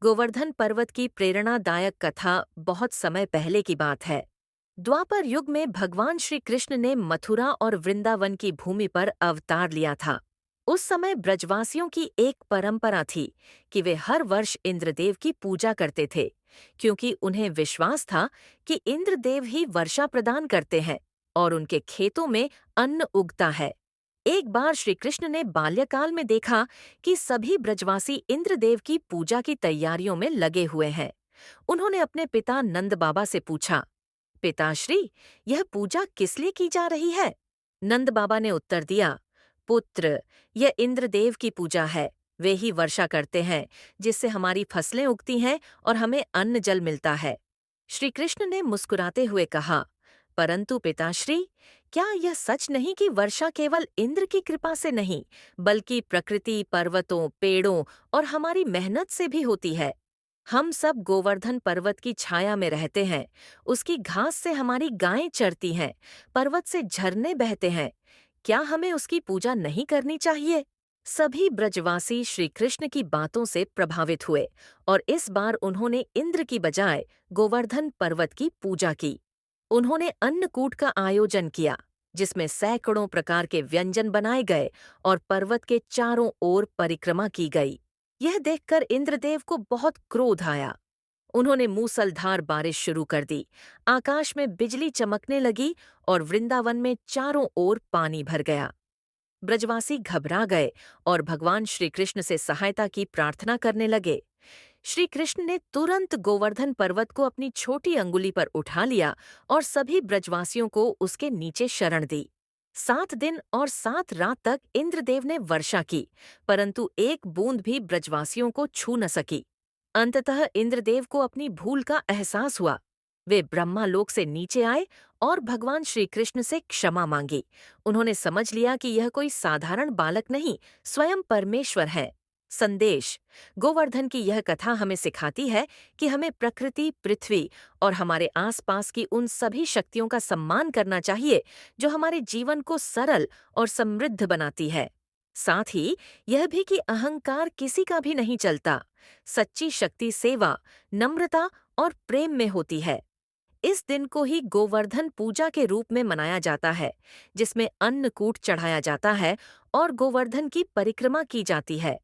गोवर्धन पर्वत की प्रेरणादायक कथा बहुत समय पहले की बात है। द्वापर युग में भगवान श्री कृष्ण ने मथुरा और वृंदावन की भूमि पर अवतार लिया था। उस समय ब्रजवासियों की एक परंपरा थी कि वे हर वर्ष इंद्रदेव की पूजा करते थे, क्योंकि उन्हें विश्वास था कि इंद्रदेव ही वर्षा प्रदान करते हैं और उनके खेतों में अन्न उगता है। एक बार श्री कृष्ण ने बाल्यकाल में देखा कि सभी ब्रजवासी इंद्रदेव की पूजा की तैयारियों में लगे हुए हैं। उन्होंने अपने पिता नंद बाबा से पूछा, पिताश्री, यह पूजा किस लिए की जा रही है? नंद बाबा ने उत्तर दिया, पुत्र, यह इंद्रदेव की पूजा है। वे ही वर्षा करते हैं, जिससे हमारी फसलें उगती हैं और हमें अन्न जल मिलता है। श्री कृष्ण ने मुस्कुराते हुए कहा, परंतु पिताश्री, क्या यह सच नहीं कि वर्षा केवल इंद्र की कृपा से नहीं, बल्कि प्रकृति, पर्वतों, पेड़ों और हमारी मेहनत से भी होती है? हम सब गोवर्धन पर्वत की छाया में रहते हैं। उसकी घास से हमारी गायें चरती हैं, पर्वत से झरने बहते हैं। क्या हमें उसकी पूजा नहीं करनी चाहिए? सभी ब्रजवासी श्री कृष्ण की बातों से प्रभावित हुए और इस बार उन्होंने इंद्र की बजाय गोवर्धन पर्वत की पूजा की। उन्होंने अन्नकूट का आयोजन किया, जिसमें सैकड़ों प्रकार के व्यंजन बनाए गए और पर्वत के चारों ओर परिक्रमा की गई। यह देखकर इंद्रदेव को बहुत क्रोध आया। उन्होंने मूसलधार बारिश शुरू कर दी, आकाश में बिजली चमकने लगी और वृंदावन में चारों ओर पानी भर गया। ब्रजवासी घबरा गए और भगवान श्री कृष्ण से सहायता की प्रार्थना करने लगे। श्री कृष्ण ने तुरंत गोवर्धन पर्वत को अपनी छोटी अंगुली पर उठा लिया और सभी ब्रजवासियों को उसके नीचे शरण दी। 7 दिन और 7 रात तक इंद्रदेव ने वर्षा की, परंतु एक बूंद भी ब्रजवासियों को छू न सकी। अंततः इंद्रदेव को अपनी भूल का एहसास हुआ। वे ब्रह्मालोक से नीचे आए और भगवान श्री कृष्ण से क्षमा मांगी। उन्होंने समझ लिया कि यह कोई साधारण बालक नहीं, स्वयं परमेश्वर है। संदेश: गोवर्धन की यह कथा हमें सिखाती है कि हमें प्रकृति, पृथ्वी और हमारे आसपास की उन सभी शक्तियों का सम्मान करना चाहिए जो हमारे जीवन को सरल और समृद्ध बनाती है। साथ ही यह भी कि अहंकार किसी का भी नहीं चलता। सच्ची शक्ति सेवा, नम्रता और प्रेम में होती है। इस दिन को ही गोवर्धन पूजा के रूप में मनाया जाता है, जिसमें अन्नकूट चढ़ाया जाता है और गोवर्धन की परिक्रमा की जाती है।